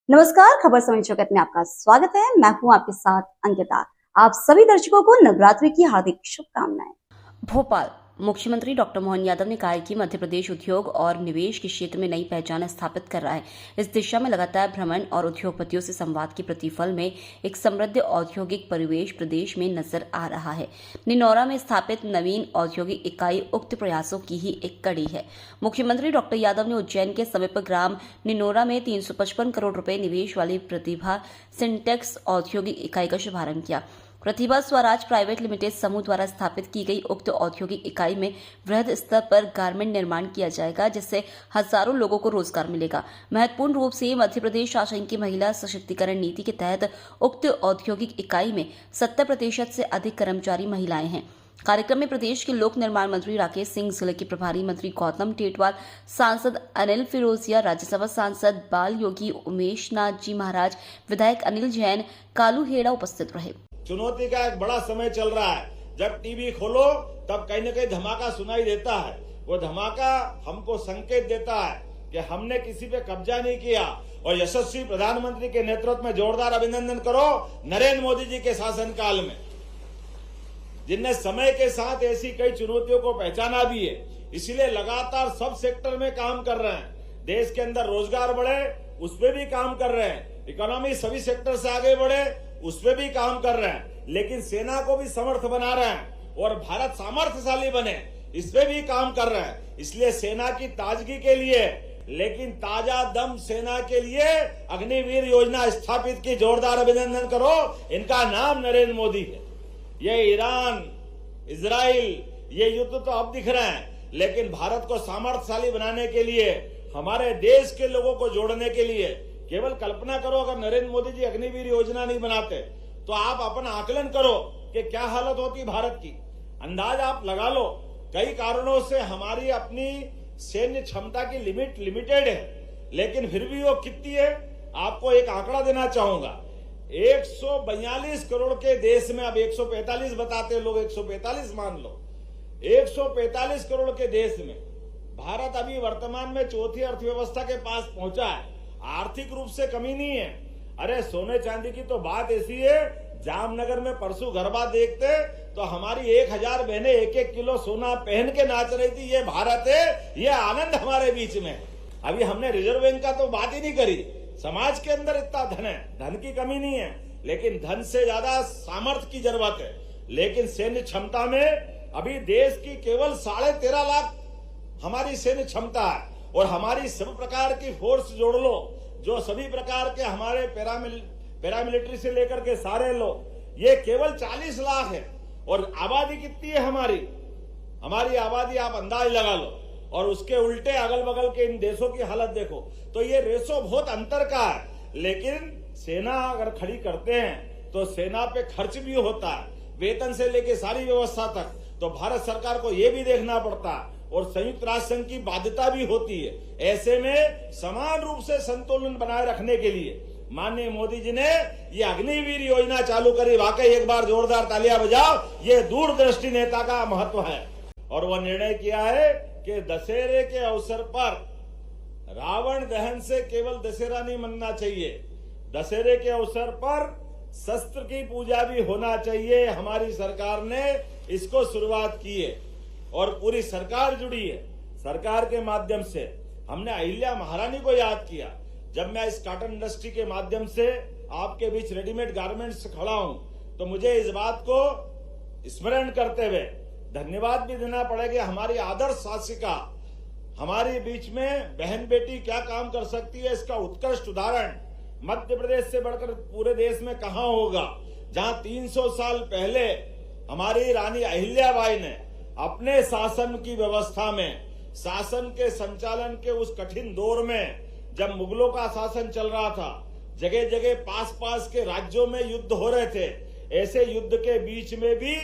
नमस्कार, खबर समय जगत में आपका स्वागत है। मैं हूं आपके साथ अंकिता। आप सभी दर्शकों को नवरात्रि की हार्दिक शुभकामनाएं। भोपाल मुख्यमंत्री डॉक्टर मोहन यादव ने कहा है कि मध्य प्रदेश उद्योग और निवेश के क्षेत्र में नई पहचान स्थापित कर रहा है। इस दिशा में लगातार भ्रमण और उद्योगपतियों से संवाद के प्रतिफल में एक समृद्ध औद्योगिक परिवेश प्रदेश में नजर आ रहा है। निनौरा में स्थापित नवीन औद्योगिक इकाई उक्त प्रयासों की ही एक कड़ी है। मुख्यमंत्री डॉक्टर यादव ने उज्जैन के समीप ग्राम निनौरा में 355 करोड़ रुपए निवेश वाली प्रतिभा सिंटेक्स औद्योगिक इकाई का शुभारंभ किया। प्रतिभा स्वराज प्राइवेट लिमिटेड समूह द्वारा स्थापित की गई उक्त औद्योगिक इकाई में वृहद स्तर पर गारमेंट निर्माण किया जाएगा, जिससे हजारों लोगों को रोजगार मिलेगा। महत्वपूर्ण रूप से मध्य प्रदेश शासन की महिला सशक्तिकरण नीति के तहत उक्त औद्योगिक इकाई में 70% से अधिक कर्मचारी महिलाएं हैं। कार्यक्रम में प्रदेश के लोक निर्माण मंत्री राकेश सिंह, जिले के प्रभारी मंत्री गौतम टेटवाल, सांसद अनिल फिरोजिया, राज्यसभा सांसद बाल योगी उमेश नाथ जी महाराज, विधायक अनिल जैन, कालू हेड़ा उपस्थित रहे। चुनौती का एक बड़ा समय चल रहा है। जब टीवी खोलो तब कहीं न कहीं धमाका सुनाई देता है। वो धमाका हमको संकेत देता है कि हमने किसी पे कब्जा नहीं किया। और यशस्वी प्रधानमंत्री के नेतृत्व में जोरदार अभिनंदन करो नरेंद्र मोदी जी के शासनकाल में, जिनने समय के साथ ऐसी कई चुनौतियों को पहचाना भी है। इसलिए लगातार सब सेक्टर में काम कर रहे हैं। देश के अंदर रोजगार बढ़े उस पर भी काम कर रहे हैं। इकोनॉमी सभी सेक्टर से आगे बढ़े उस पर भी काम कर रहे हैं। लेकिन सेना को भी समर्थ बना रहे हैं और भारत सामर्थ्यशाली बने इस पे भी काम कर रहे हैं। इसलिए सेना की ताजगी के लिए, लेकिन ताजा दम सेना के लिए अग्निवीर योजना स्थापित की। जोरदार अभिनंदन करो। इनका नाम नरेंद्र मोदी है। ये ईरान, इजराइल, ये युद्ध तो अब दिख रहे हैं, लेकिन भारत को सामर्थ्यशाली बनाने के लिए, हमारे देश के लोगों को जोड़ने के लिए, केवल कल्पना करो अगर नरेंद्र मोदी जी अग्निवीर योजना नहीं बनाते तो आप अपना आकलन करो कि क्या हालत होती भारत की। अंदाज आप लगा लो। कई कारणों से हमारी अपनी सैन्य क्षमता की लिमिटेड है, लेकिन फिर भी वो कितनी है आपको एक आंकड़ा देना चाहूंगा। 142 करोड़ के देश में, अब 145 बताते लोग, 145 मान लो, 145 करोड़ के देश में भारत अभी वर्तमान में चौथी अर्थव्यवस्था के पास पहुंचा है। आर्थिक रूप से कमी नहीं है। अरे सोने चांदी की तो बात ऐसी है, जामनगर में परसों गरबा देखते तो हमारी 1000 बहनें 1-1 किलो सोना पहन के नाच रही थी। ये भारत है, ये आनंद हमारे बीच में। अभी हमने रिजर्व बैंक का तो बात ही नहीं करी। समाज के अंदर इतना धन है, धन की कमी नहीं है, लेकिन धन से ज्यादा सामर्थ्य की जरूरत है। लेकिन सैन्य क्षमता में अभी देश की केवल 13.5 लाख हमारी सैन्य क्षमता है। और हमारी सब प्रकार की फोर्स जोड़ लो, जो सभी प्रकार के हमारे पैरामिलिट्री से लेकर के सारे लोग, ये केवल 40 लाख है। और आबादी कितनी है हमारी आबादी आप अंदाज लगा लो। और उसके उल्टे अगल बगल के इन देशों की हालत देखो तो ये रेशो बहुत अंतर का है। लेकिन सेना अगर खड़ी करते हैं तो सेना पे खर्च भी होता है, वेतन से लेके सारी व्यवस्था तक। तो भारत सरकार को ये भी देखना पड़ता है और संयुक्त राष्ट्र संघ की बाध्यता भी होती है। ऐसे में समान रूप से संतुलन बनाए रखने के लिए माननीय मोदी जी ने ये अग्निवीर योजना चालू करी। वाकई एक बार जोरदार तालियां बजाओ। ये दूरदृष्टि नेता का महत्व है। और वह निर्णय किया है कि दशहरे के अवसर पर रावण दहन से केवल दशहरा नहीं मनना चाहिए, दशहरे के अवसर पर शस्त्र की पूजा भी होना चाहिए। हमारी सरकार ने इसको शुरुआत की है और पूरी सरकार जुड़ी है। सरकार के माध्यम से हमने अहिल्या महारानी को याद किया। जब मैं इस कॉटन इंडस्ट्री के माध्यम से आपके बीच रेडीमेड गारमेंट्स से खड़ा हूं तो मुझे इस बात को स्मरण करते हुए धन्यवाद भी देना पड़ेगा। हमारी आदर्श शासिका हमारे बीच में बहन बेटी क्या काम कर सकती है, इसका उत्कृष्ट उदाहरण मध्य प्रदेश से बढ़कर पूरे देश में कहां होगा। जहां 300 साल पहले हमारी रानी अहिल्याबाई ने अपने शासन की व्यवस्था में, शासन के संचालन के उस कठिन दौर में, जब मुगलों का शासन चल रहा था, जगह जगह पास के राज्यों में युद्ध हो रहे थे, ऐसे युद्ध के बीच में भी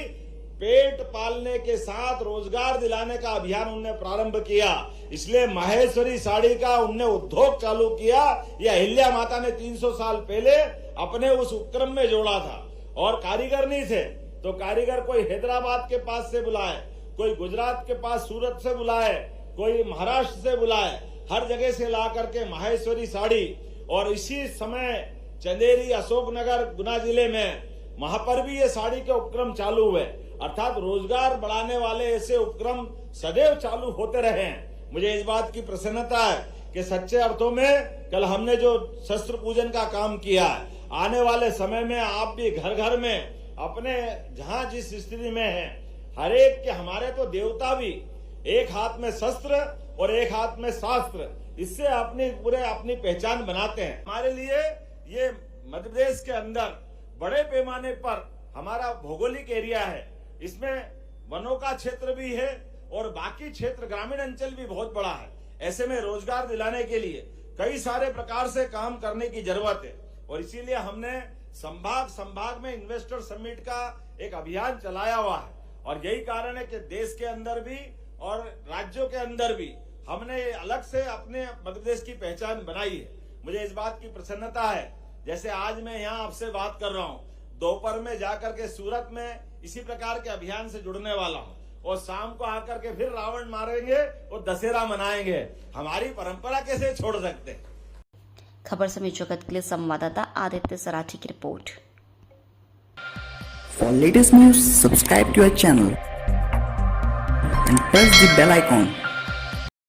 पेट पालने के साथ रोजगार दिलाने का अभियान उन्होंने प्रारंभ किया। इसलिए माहेश्वरी साड़ी का उन्होंने उद्योग चालू किया। यह अहिल्या माता ने 300 साल पहले अपने उस उपक्रम में जोड़ा था। और कारीगर नहीं थे तो कारीगर कोई हैदराबाद के पास से बुलाए, कोई गुजरात के पास सूरत से बुलाए, कोई महाराष्ट्र से बुलाए, हर जगह से ला करके माहेश्वरी साड़ी और इसी समय चंदेरी, अशोकनगर, गुना जिले में वहां पर भी ये साड़ी के उपक्रम चालू हुए। अर्थात रोजगार बढ़ाने वाले ऐसे उपक्रम सदैव चालू होते रहे हैं। मुझे इस बात की प्रसन्नता है कि सच्चे अर्थों में कल हमने जो शस्त्र पूजन का काम किया है, आने वाले समय में आप भी घर घर में अपने जहां जिस स्थिति में है, हर एक के, हमारे तो देवता भी एक हाथ में शस्त्र और एक हाथ में शास्त्र, इससे अपनी पहचान बनाते हैं। हमारे लिए ये मध्य प्रदेश के अंदर बड़े पैमाने पर हमारा भौगोलिक एरिया है, इसमें वनों का क्षेत्र भी है और बाकी क्षेत्र ग्रामीण अंचल भी बहुत बड़ा है। ऐसे में रोजगार दिलाने के लिए कई सारे प्रकार से काम करने की जरूरत है और इसीलिए हमने संभाग में इन्वेस्टर समिट का एक अभियान चलाया हुआ है। और यही कारण है कि देश के अंदर भी और राज्यों के अंदर भी हमने अलग से अपने मध्य प्रदेश की पहचान बनाई है। मुझे इस बात की प्रसन्नता है, जैसे आज मैं यहाँ आपसे बात कर रहा हूँ, दोपहर में जाकर के सूरत में इसी प्रकार के अभियान से जुड़ने वाला हूँ और शाम को आकर के फिर रावण मारेंगे और दशहरा मनाएंगे। हमारी परंपरा कैसे छोड़ सकते हैं। खबर समय जगत के लिए संवाददाता आदित्य सराठी की report. For latest news, subscribe to our channel and press the bell icon.